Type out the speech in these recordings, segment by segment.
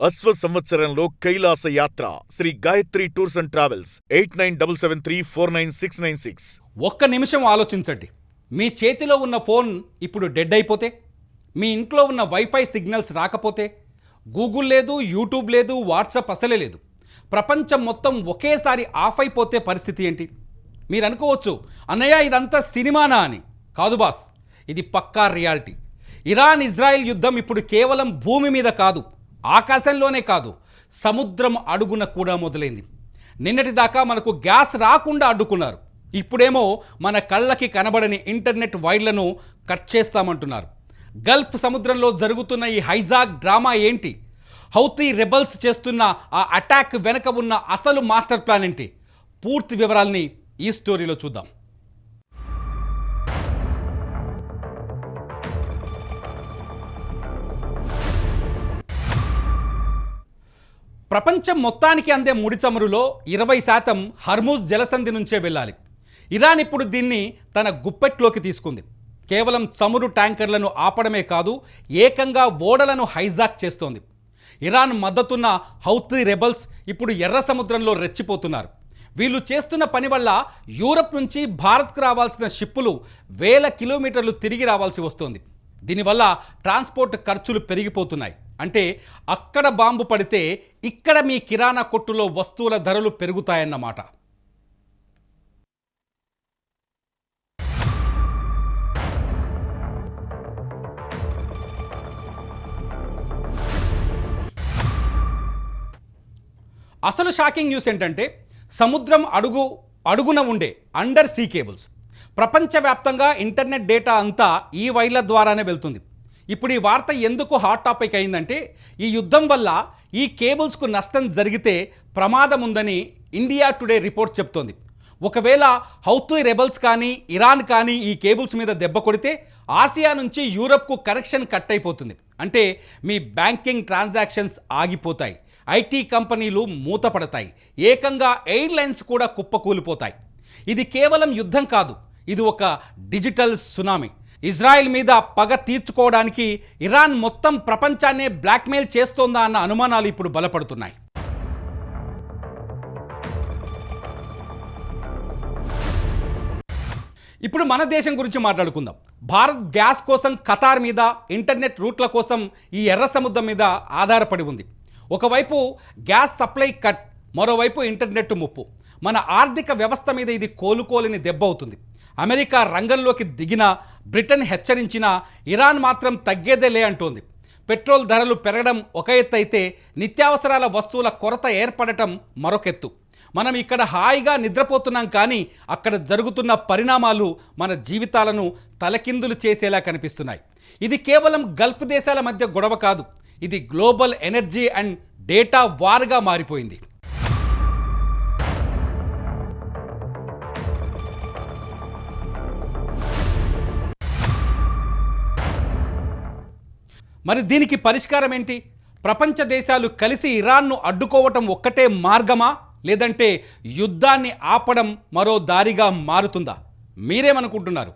అశ్వ సంవత్సరంలో కైలాస యాత్ర Shri Gayatri tours and travels 8977349696. ఒక్క నిమిషం ఆలోచించండి. మీ చేతిలో ఉన్న ఫోన్ ఇప్పుడు డెడ్ అయిపోతే, మీ ఇంట్లో ఉన్న వైఫై సిగ్నల్స్ రాకపోతే, గూగుల్ లేదు, యూట్యూబ్ లేదు, వాట్సాప్ అసలే లేదు, ప్రపంచం మొత్తం ఒకేసారి ఆఫ్ అయిపోతే పరిస్థితి ఏంటి? మీరు అనుకోవచ్చు, అన్నయ్య ఇదంతా సినిమానా అని. కాదు బాస్, ఇది పక్కా రియాలిటీ. ఇరాన్ ఇజ్రాయెల్ యుద్ధం ఇప్పుడు కేవలం భూమి మీద కాదు, ఆకాశంలోనే కాదు, సముద్రం అడుగున కూడా మొదలైంది. నిన్నటి దాకా మనకు గ్యాస్ రాకుండా అడ్డుకున్నారు. ఇప్పుడేమో మన కళ్ళకి కనబడని ఇంటర్నెట్ వైర్లను కట్ చేస్తామంటున్నారు. గల్ఫ్ సముద్రంలో జరుగుతున్న ఈ హైజాక్ డ్రామా ఏంటి? హౌతీ రెబల్స్ చేస్తున్న ఆ అటాక్ వెనక ఉన్న అసలు మాస్టర్ ప్లాన్ ఏంటి? పూర్తి వివరాల్ని ఈ స్టోరీలో చూద్దాం. ప్రపంచం మొత్తానికి అందే ముడి చమురులో 20% హర్మూజ్ జలసంధి నుంచే వెళ్ళాలి. ఇరాన్ ఇప్పుడు దీన్ని తన గుప్పెట్లోకి తీసుకుంది. కేవలం చమురు ట్యాంకర్లను ఆపడమే కాదు, ఏకంగా ఓడలను హైజాక్ చేస్తోంది. ఇరాన్ మద్దతున్న హౌతీ రెబల్స్ ఇప్పుడు ఎర్ర సముద్రంలో రెచ్చిపోతున్నారు. వీళ్ళు చేస్తున్న పని వల్ల యూరప్ నుంచి భారత్కు రావాల్సిన షిప్పులు వేల కిలోమీటర్లు తిరిగి రావాల్సి వస్తోంది. దీనివల్ల ట్రాన్స్పోర్ట్ ఖర్చులు పెరిగిపోతున్నాయి. అంటే అక్కడ బాంబు పడితే ఇక్కడ మీ కిరాణా కొట్టులో వస్తువుల ధరలు పెరుగుతాయన్నమాట. అసలు షాకింగ్ న్యూస్ ఏంటంటే, సముద్రం అడుగున ఉండే అండర్ సీ కేబుల్స్. ప్రపంచవ్యాప్తంగా ఇంటర్నెట్ డేటా అంతా ఈ వైర్ల ద్వారానే వెళ్తుంది. ఇప్పుడు ఈ వార్త ఎందుకు హాట్ టాపిక్ అయిందంటే, ఈ యుద్ధం వల్ల ఈ కేబుల్స్కు నష్టం జరిగితే ప్రమాదం ఉందని ఇండియా టుడే రిపోర్ట్ చెప్తోంది. ఒకవేళ హౌతీ రెబల్స్ కానీ ఇరాన్ కానీ ఈ కేబుల్స్ మీద దెబ్బ కొడితే ఆసియా నుంచి యూరప్కు కనెక్షన్ కట్ అయిపోతుంది. అంటే మీ బ్యాంకింగ్ ట్రాన్సాక్షన్స్ ఆగిపోతాయి, ఐటీ కంపెనీలు మూతపడతాయి, ఏకంగా ఎయిర్లైన్స్ కూడా కుప్పకూలిపోతాయి. ఇది కేవలం యుద్ధం కాదు, ఇది ఒక డిజిటల్ సునామీ. ఇజ్రాయెల్ మీద పగ తీర్చుకోవడానికి ఇరాన్ మొత్తం ప్రపంచాన్నే బ్లాక్మెయిల్ చేస్తోందా అన్న అనుమానాలు ఇప్పుడు బలపడుతున్నాయి. ఇప్పుడు మన దేశం గురించి మాట్లాడుకుందాం. భారత్ గ్యాస్ కోసం ఖతార్ మీద, ఇంటర్నెట్ రూట్ల కోసం ఈ ఎర్ర సముద్రం మీద ఆధారపడి ఉంది. ఒకవైపు గ్యాస్ సప్లై కట్, మరోవైపు ఇంటర్నెట్ ముప్పు. మన ఆర్థిక వ్యవస్థ మీద ఇది కోలుకోలేని దెబ్బ అవుతుంది. అమెరికా రంగంలోకి దిగినా, బ్రిటన్ హెచ్చరించినా ఇరాన్ మాత్రం తగ్గేదేలే అంటోంది. పెట్రోల్ ధరలు పెరగడం ఒక ఎత్తు అయితే, నిత్యావసరాల వస్తువుల కొరత ఏర్పడటం మరొకెత్తు. మనం ఇక్కడ హాయిగా నిద్రపోతున్నాం, కానీ అక్కడ జరుగుతున్న పరిణామాలు మన జీవితాలను తలకిందులు చేసేలా కనిపిస్తున్నాయి. ఇది కేవలం గల్ఫ్ దేశాల మధ్య గొడవ కాదు, ఇది గ్లోబల్ ఎనర్జీ అండ్ డేటా వార్గా మారిపోయింది. మరి దీనికి పరిష్కారం ఏంటి? ప్రపంచ దేశాలు కలిసి ఇరాన్ను అడ్డుకోవటం ఒక్కటే మార్గమా, లేదంటే యుద్ధాన్ని ఆపడం మరో దారిగా మారుతుందా? మీరేమనుకుంటున్నారు?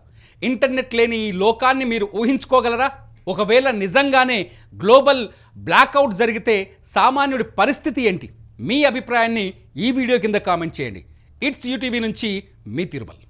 ఇంటర్నెట్ లేని ఈ లోకాన్ని మీరు ఊహించుకోగలరా? ఒకవేళ నిజంగానే గ్లోబల్ బ్లాక్అవుట్ జరిగితే సామాన్యుడి పరిస్థితి ఏంటి? మీ అభిప్రాయాన్ని ఈ వీడియో కింద కామెంట్ చేయండి. ఇట్స్ యూటీవీ నుంచి మీ తిరుమల్.